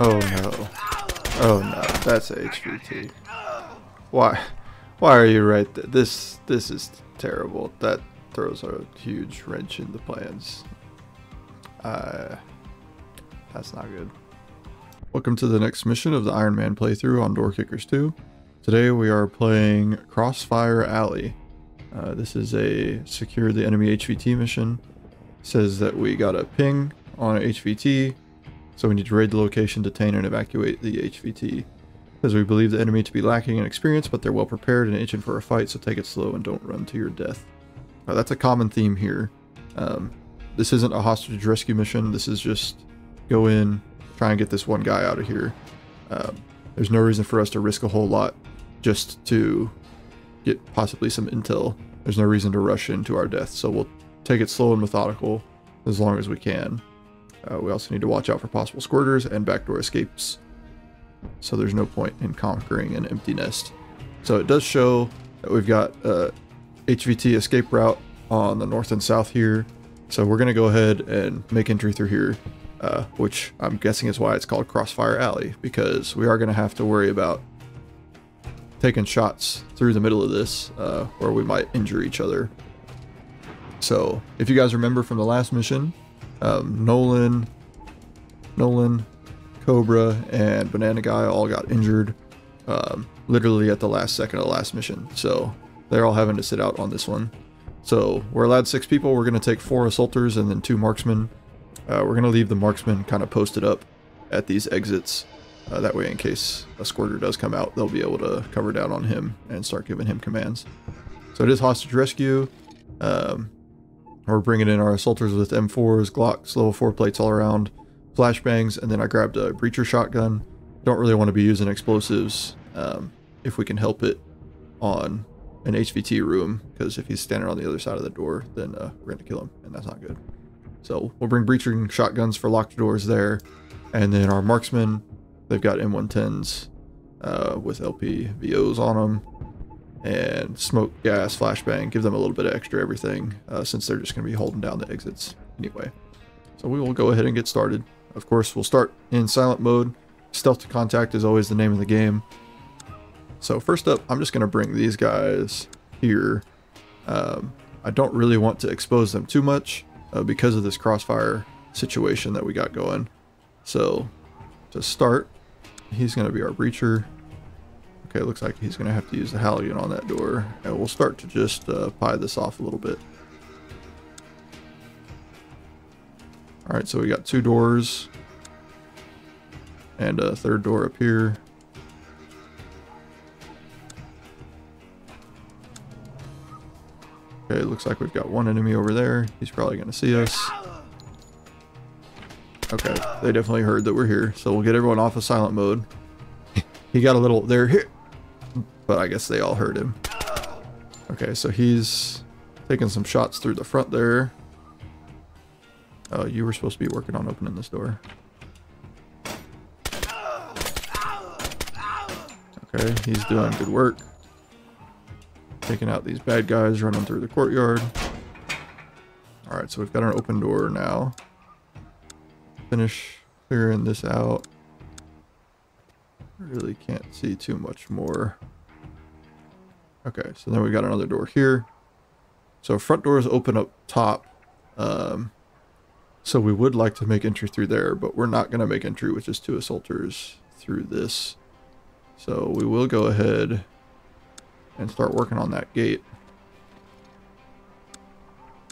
Oh no. Oh no, that's HVT. Why? Why are you right there? This is terrible. That throws a huge wrench in the plans. That's not good. Welcome to the next mission of the Iron Man playthrough on Door Kickers 2. Today we are playing Crossfire Alley. This is a secure the enemy HVT mission. It says that we got a ping on a HVT, so we need to raid the location, detain and evacuate the HVT. Because we believe the enemy to be lacking in experience, but they're well prepared and itching for a fight, so take it slow and don't run to your death. That's a common theme here. This isn't a hostage rescue mission. This is just go in, try and get this one guy out of here. There's no reason for us to risk a whole lot just to get possibly some intel. There's no reason to rush into our death, so we'll take it slow and methodical as long as we can. We also need to watch out for possible squirters and backdoor escapes, so there's no point in conquering an empty nest. So it does show that we've got HVT escape route on the north and south here, so we're going to go ahead and make entry through here, which I'm guessing is why it's called Crossfire Alley, because we are going to have to worry about taking shots through the middle of this, where we might injure each other. So if you guys remember from the last mission, Nolan, Cobra, and Banana Guy all got injured literally at the last second of the last mission, so they're all having to sit out on this one. So we're allowed 6 people. We're going to take 4 assaulters and then 2 marksmen. We're going to leave the marksmen kind of posted up at these exits. That way, in case a squirter does come out, they'll be able to cover down on him and start giving him commands. So it is hostage rescue. We're bringing in our assaulters with M4s, Glocks, level 4 plates all around, flashbangs, and then I grabbed a breacher shotgun. Don't really want to be using explosives if we can help it on an HVT room, because if he's standing on the other side of the door, then we're going to kill him, and that's not good. So we'll bring breaching shotguns for locked doors there, and then our marksmen, they've got M110s with LPVOs on them, and smoke, gas, flashbang. Give them a little bit of extra everything, since they're just going to be holding down the exits anyway. So we will go ahead and get started. Of course, we'll start in silent mode. Stealth to contact is always the name of the game. So first up, I'm just going to bring these guys here. I don't really want to expose them too much because of this crossfire situation that we got going. So to start, he's going to be our breacher. Okay, looks like he's going to have to use the Halligan on that door. And we'll start to just pie this off a little bit. Alright, so we got 2 doors. And a 3rd door up here. Okay, looks like we've got 1 enemy over there. He's probably going to see us. Okay, they definitely heard that we're here. So we'll get everyone off of silent mode. He got a little... They're here. But I guess they all heard him. Okay, so he's taking some shots through the front there. Oh, you were supposed to be working on opening this door. Okay, he's doing good work. Taking out these bad guys running through the courtyard. Alright, so we've got an open door now. Finish clearing this out. Really can't see too much more. Okay, so then we got another door here. So front doors open up top. So we would like to make entry through there, but we're not going to make entry with just 2 assaulters through this. So we will go ahead and start working on that gate.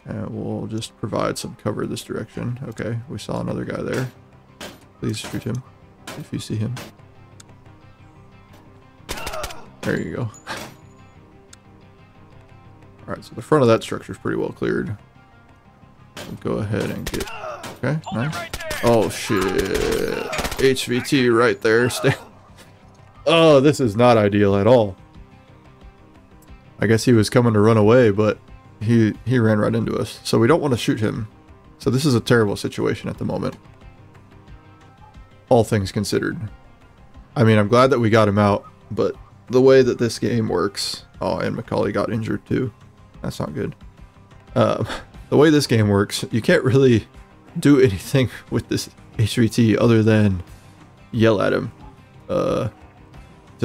And we'll just provide some cover this direction. Okay, we saw another guy there. Please shoot him if you see him. There you go. Alright, so the front of that structure is pretty well cleared. We'll go ahead and get... Okay, nice. Oh, shit. HVT right there. Oh, this is not ideal at all. I guess he was coming to run away, but he ran right into us. So we don't want to shoot him. So this is a terrible situation at the moment. All things considered. I mean, I'm glad that we got him out, but the way that this game works... Oh, and Macaulay got injured too. That's not good. The way this game works, you can't really do anything with this HVT other than yell at him to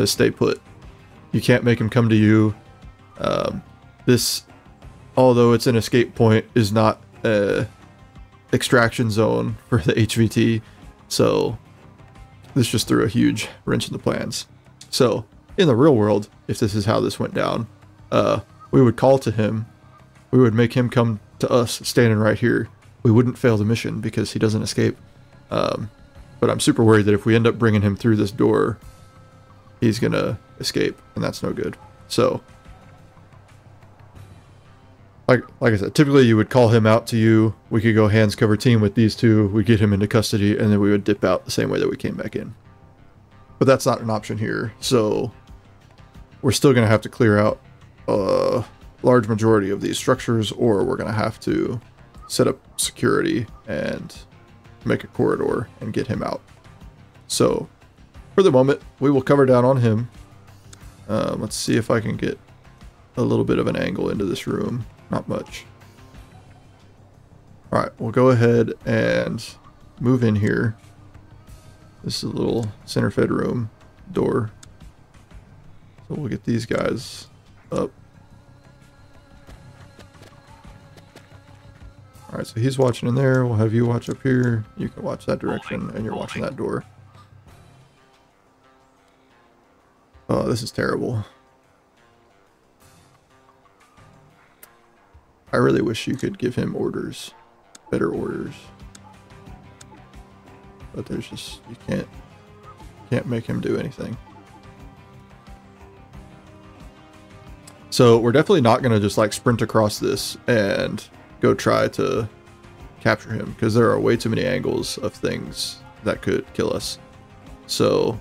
stay put. You can't make him come to you. This, although it's an escape point, is not a extraction zone for the HVT, so this just threw a huge wrench in the plans. So in the real world, if this is how this went down, we would call to him, we would make him come to us standing right here. We wouldn't fail the mission because he doesn't escape. But I'm super worried that if we end up bringing him through this door, he's gonna escape, and that's no good. So like I said, typically you would call him out to you. We could go hands cover team with these two. We get him into custody, and then we would dip out the same way that we came back in. But that's not an option here. So we're still going to have to clear out a large majority of these structures, or we're going to have to set up security and make a corridor and get him out. So for the moment, we will cover down on him. Let's see if I can get a little bit of an angle into this room. Not much. Alright, we'll go ahead and move in here. This is a little center fed room door. So we'll get these guys up. Alright, so he's watching in there. We'll have you watch up here. You can watch that direction, and you're watching that door. Oh, this is terrible. I really wish you could give him orders, better orders. But there's just, you can't make him do anything. So we're definitely not going to just like sprint across this and go try to capture him, because there are way too many angles of things that could kill us. So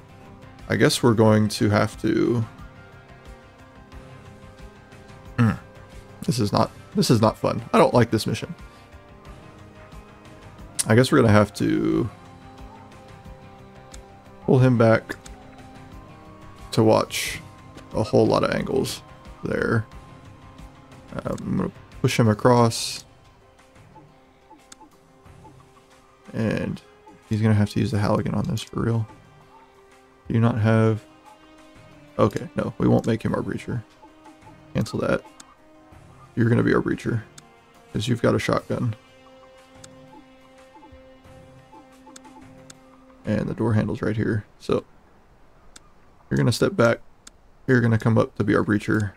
I guess we're going to have to... This is not fun. I don't like this mission. I guess we're going to have to pull him back to watch a whole lot of angles there. I'm going to push him across. And he's going to have to use the Halligan on this for real. Do you not have... Okay, no, we won't make him our breacher. Cancel that. You're going to be our breacher, because you've got a shotgun. And the door handle's right here. So you're going to step back. You're going to come up to be our breacher.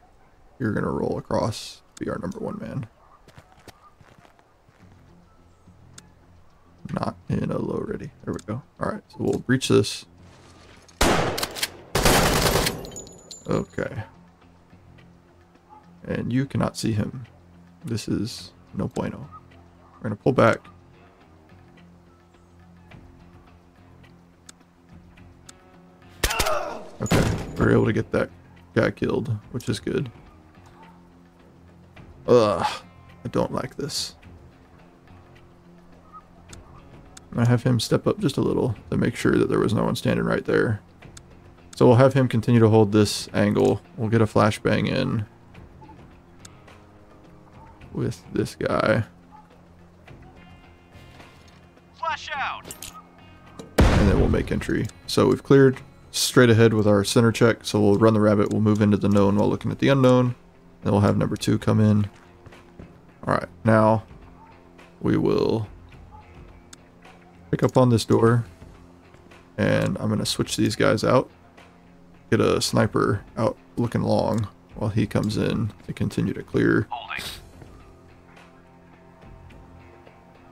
You're going to roll across to be our number one man. Not in a low ready. There we go. Alright, so we'll breach this. Okay. And you cannot see him. This is no bueno. We're going to pull back. Okay, we're able to get that guy killed, which is good. Ugh, I don't like this. I'm going to have him step up just a little to make sure that there was no one standing right there. So we'll have him continue to hold this angle. We'll get a flashbang in with this guy. Flash out. And then we'll make entry. So we've cleared straight ahead with our center check. So we'll run the rabbit. We'll move into the known while looking at the unknown. Then we'll have number 2 come in. Alright, now we will pick up on this door. And I'm going to switch these guys out. Get a sniper out looking long while he comes in to continue to clear. Holding.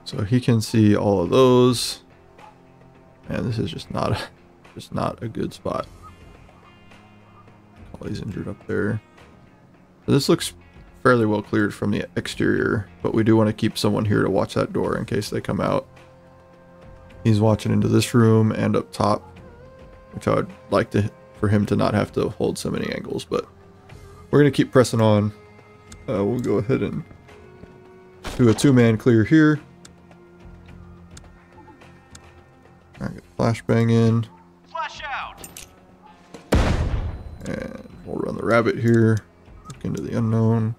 So he can see all of those. And this is just not a good spot. Oh, he's injured up there. So this looks fairly well cleared from the exterior, but we do want to keep someone here to watch that door in case they come out. He's watching into this room and up top, which I would like for him to not have to hold so many angles, but we're going to keep pressing on. We'll go ahead and do a 2-man clear here. Alright, get flashbang in. Flash out. And we'll run the rabbit here. Look into the unknown.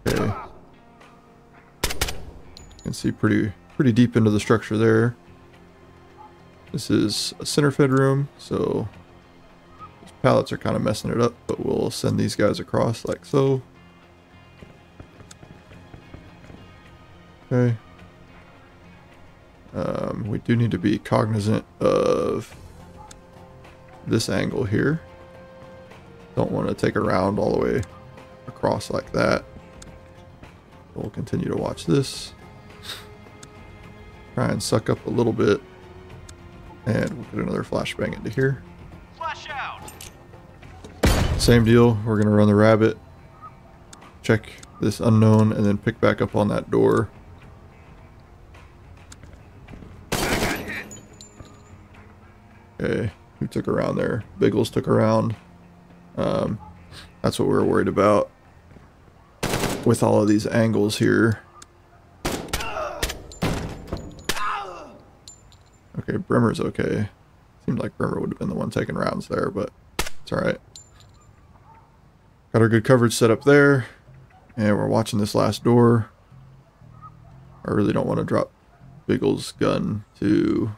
Okay. can see pretty deep into the structure there. This is a center fed room, so these pallets are kind of messing it up, but we'll send these guys across like so. Okay. We do need to be cognizant of this angle here. Don't want to take a round all the way across like that. We'll continue to watch this. Try and suck up a little bit. And we'll put another flashbang into here. Flash out. Same deal. We're going to run the rabbit. Check this unknown and then pick back up on that door. Okay, who took around there? Biggles took around. That's what we were worried about with all of these angles here. Okay, Bremer's okay. Seemed like Bremer would have been the one taking rounds there, but it's alright. Got our good coverage set up there. And we're watching this last door. I really don't want to drop Biggles' gun to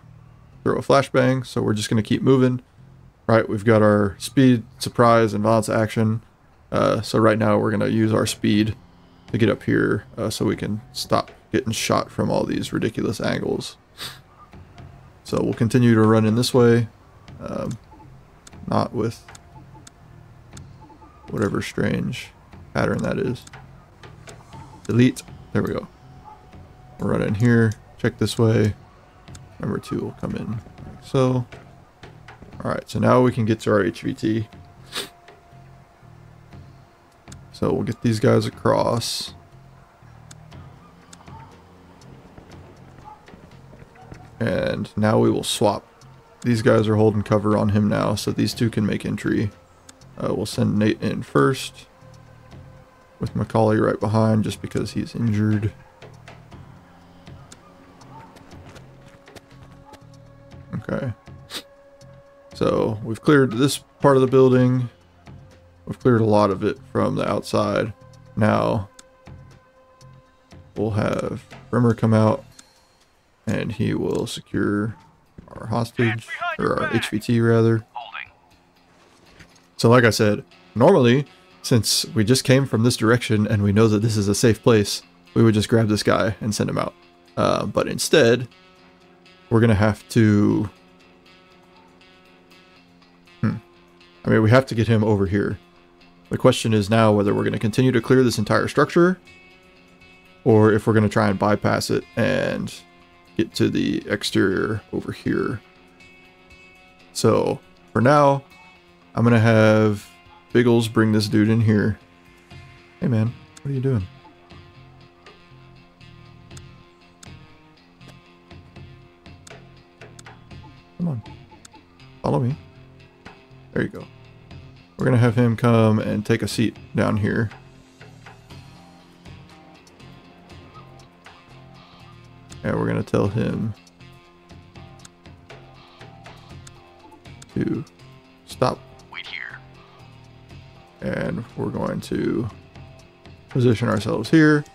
throw a flashbang, so we're just going to keep moving. Right, we've got our speed, surprise, and violence action. So right now we're going to use our speed to get up here so we can stop getting shot from all these ridiculous angles. So we'll continue to run in this way, not with whatever strange pattern that is. Delete. There we go. We'll run in here, check this way. Number 2 will come in like so. Alright, so now we can get to our HVT. So we'll get these guys across. And now we will swap. These guys are holding cover on him now, so these two can make entry. We'll send Nate in first, with Macaulay right behind just because he's injured. Okay. So we've cleared this part of the building. We've cleared a lot of it from the outside. Now we'll have Bremer come out and he will secure our hostage, or our HVT rather. Holding. So like I said, normally, since we just came from this direction and we know that this is a safe place, we would just grab this guy and send him out. But instead, we're going to have to... I mean, we have to get him over here. The question is now whether we're going to continue to clear this entire structure, or if we're going to try and bypass it and get to the exterior over here. So, for now, I'm going to have Biggles bring this dude in here. Hey man, what are you doing? Come on. Follow me. There you go. We're going to have him come and take a seat down here. And we're going to tell him to stop. Wait here. And we're going to position ourselves here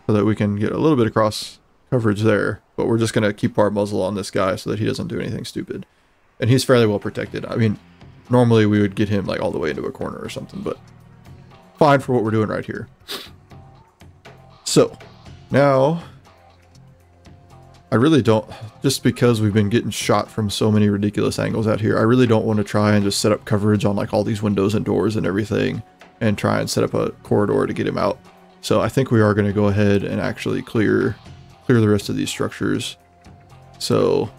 so that we can get a little bit of cross coverage there. But we're just going to keep our muzzle on this guy so that he doesn't do anything stupid. And he's fairly well protected. I mean, normally we would get him like all the way into a corner or something, but fine for what we're doing right here. So now I really don't, just because we've been getting shot from so many ridiculous angles out here, I really don't want to try and just set up coverage on like all these windows and doors and everything and try and set up a corridor to get him out. So I think we are going to go ahead and actually clear the rest of these structures. So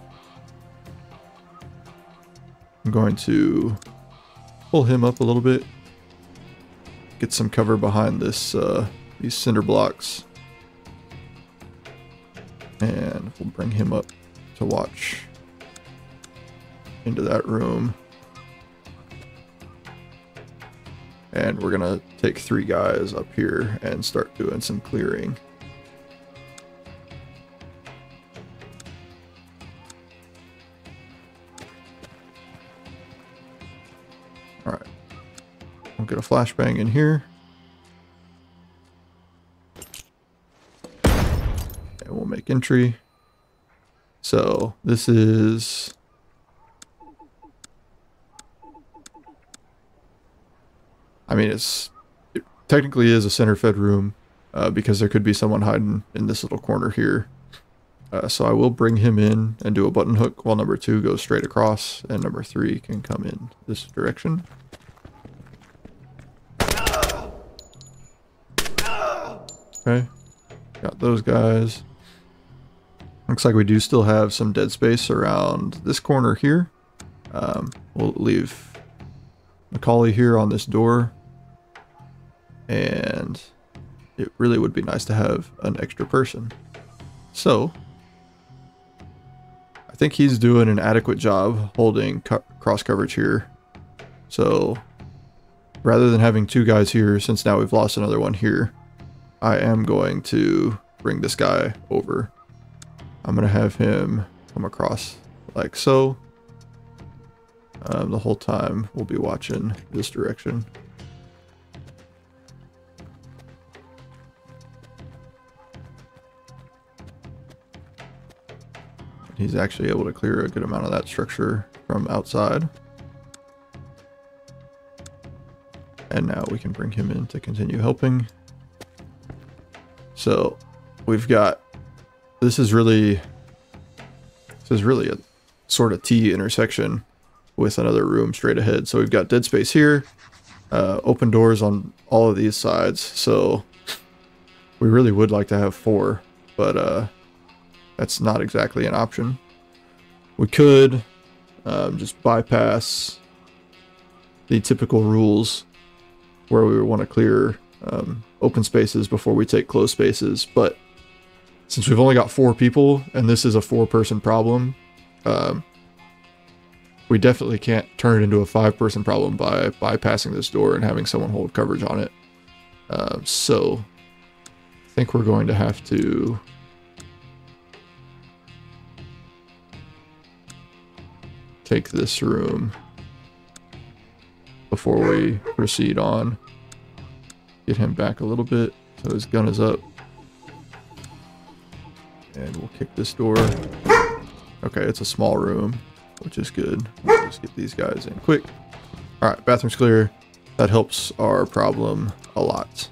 I'm going to pull him up a little bit, get some cover behind this these cinder blocks, and we'll bring him up to watch into that room. And we're gonna take 3 guys up here and start doing some clearing. Alright. We'll get a flashbang in here. And we'll make entry. So this is... I mean, it technically is a center fed room because there could be someone hiding in this little corner here. So I will bring him in and do a button hook while number 2 goes straight across and number 3 can come in this direction. Okay, got those guys. Looks like we do still have some dead space around this corner here. We'll leave Macaulay here on this door. And it really would be nice to have an extra person. So, I think he's doing an adequate job holding cross coverage here. So, rather than having 2 guys here, since now we've lost another one here, I am going to bring this guy over. I'm going to have him come across like so. The whole time we'll be watching this direction. He's actually able to clear a good amount of that structure from outside. And now we can bring him in to continue helping. So we've got, this is really a sort of T intersection with another room straight ahead. So we've got dead space here, open doors on all of these sides. So we really would like to have 4, but that's not exactly an option. We could just bypass the typical rules where we would want to clear open spaces before we take closed spaces, but since we've only got 4 people and this is a 4-person problem, we definitely can't turn it into a 5-person problem by bypassing this door and having someone hold coverage on it. So I think we're going to have to take this room before we proceed on. Get him back a little bit so his gun is up. And we'll kick this door. Okay, it's a small room, which is good. We'll just get these guys in quick. Alright, bathroom's clear. That helps our problem a lot.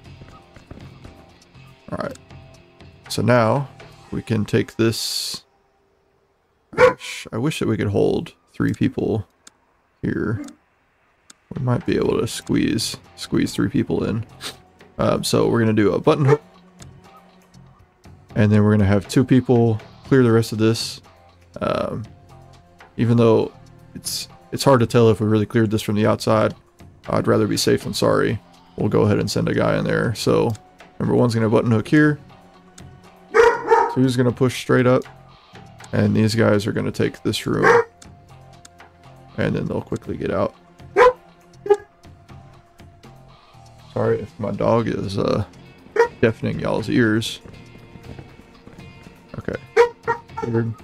Alright. So now we can take this. I wish that we could hold 3 people here. We might be able to squeeze 3 people in. So we're going to do a button hook. And then we're going to have 2 people clear the rest of this. Even though it's hard to tell if we really cleared this from the outside, I'd rather be safe than sorry. We'll go ahead and send a guy in there. So number 1's going to button hook here. 2's going to push straight up. And these guys are going to take this room. And then they'll quickly get out. Sorry if my dog is deafening y'all's ears. Okay. Cleared.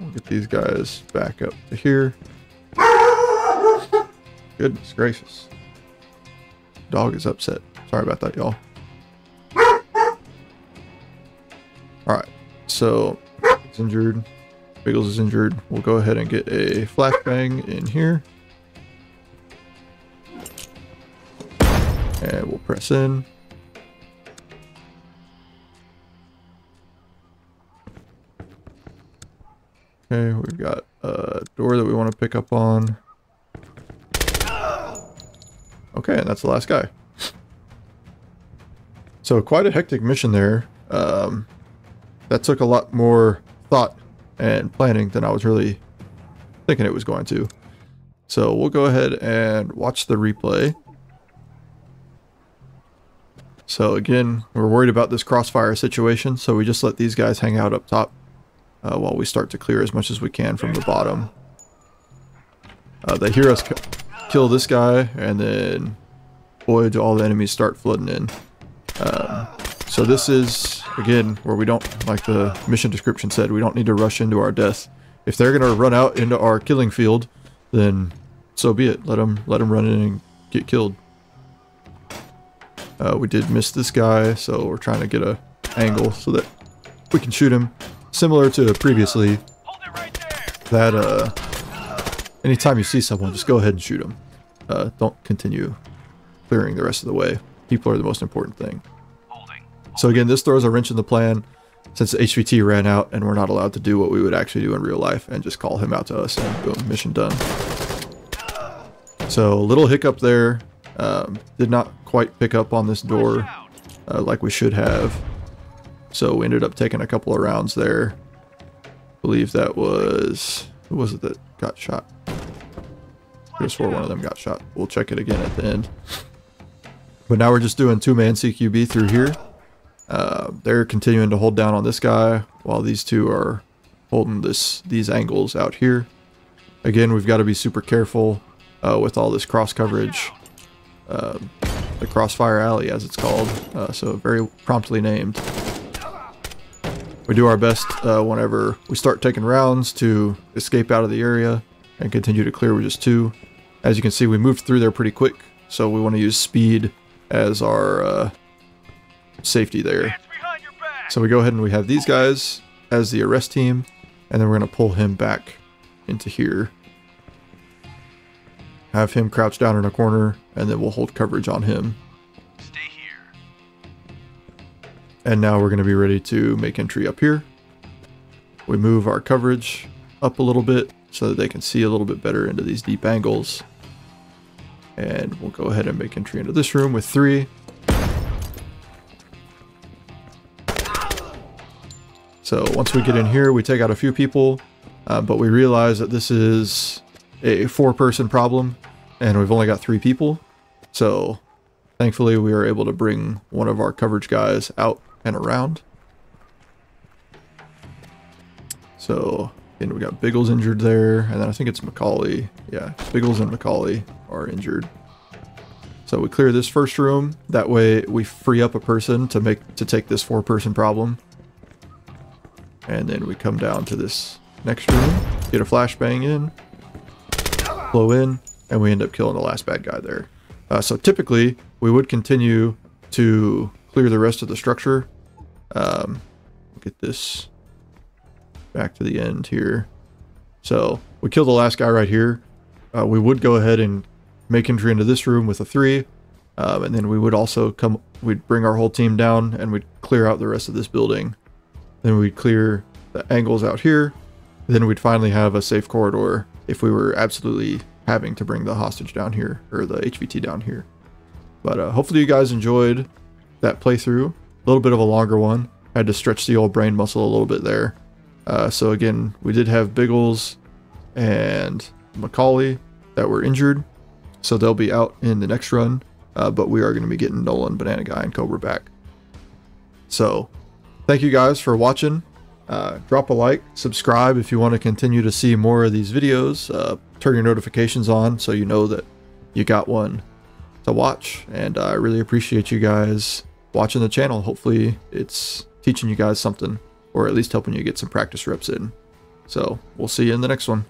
We'll get these guys back up to here. Goodness gracious. Dog is upset. Sorry about that, y'all. Alright. So, it's injured. Biggles is injured. We'll go ahead and get a flashbang in here. And we'll press in. Okay, we've got a door that we want to pick up on. Okay, and that's the last guy. So quite a hectic mission there. That took a lot more thought and planning than I was really thinking it was going to. So we'll go ahead and watch the replay. So again, we're worried about this crossfire situation, so we just let these guys hang out up top while we start to clear as much as we can from the bottom. They hear us kill this guy, and then boy, do all the enemies start flooding in. So this is, again, where we don't, like the mission description said, we don't need to rush into our death. If they're going to run out into our killing field, then so be it. Let them run in and get killed. We did miss this guy, so we're trying to get a angle so that we can shoot him. Similar to previously, Hold it right there. that anytime you see someone, just go ahead and shoot them. Don't continue clearing the rest of the way. People are the most important thing. Holding. So again, this throws a wrench in the plan since the HVT ran out and we're not allowed to do what we would actually do in real life and just call him out to us and boom, mission done. So a little hiccup there. Did not quite pick up on this door like we should have. So we ended up taking a couple of rounds there. I believe that was... Who was it that got shot? I just swore one of them got shot. We'll check it again at the end. But now we're just doing two-man CQB through here. They're continuing to hold down on this guy while these two are holding these angles out here. Again, we've got to be super careful with all this cross coverage. The Crossfire Alley, as it's called. So very promptly named. We do our best whenever we start taking rounds to escape out of the area and continue to clear with just two. As you can see, we moved through there pretty quick, so we want to use speed as our safety there. Hands behind your back. So we go ahead and we have these guys as the arrest team, and then we're going to pull him back into here. Have him crouch down in a corner, and then we'll hold coverage on him. Stay here. And now we're going to be ready to make entry up here. We move our coverage up a little bit so that they can see a little bit better into these deep angles. And we'll go ahead and make entry into this room with 3. So once we get in here, we take out a few people, but we realize that this is a 4-person problem, and we've only got 3 people. So thankfully we are able to bring one of our coverage guys out and around. So again, we got Biggles injured there, and then I think it's Macaulay. Yeah, Biggles and Macaulay are injured. So we clear this first room. That way we free up a person to take this 4-person problem. And then we come down to this next room, get a flashbang in, blow in, and we end up killing the last bad guy there. So typically, we would continue to clear the rest of the structure. Get this back to the end here. So we kill the last guy right here. We would go ahead and make entry into this room with a 3. And then we would also we'd bring our whole team down and we'd clear out the rest of this building. Then we'd clear the angles out here. Then we'd finally have a safe corridor if we were absolutely having to bring the hostage down here, or the HVT down here. But hopefully you guys enjoyed that playthrough. A little bit of a longer one. Had to stretch the old brain muscle a little bit there. So again, we did have Biggles and Macaulay that were injured. So they'll be out in the next run. But we are going to be getting Nolan, Banana Guy, and Cobra back. So thank you guys for watching. Drop a like, subscribe if you want to continue to see more of these videos. Turn your notifications on so you know that you got one to watch. And I really appreciate you guys watching the channel. Hopefully it's teaching you guys something, or at least helping you get some practice reps in. So we'll see you in the next one.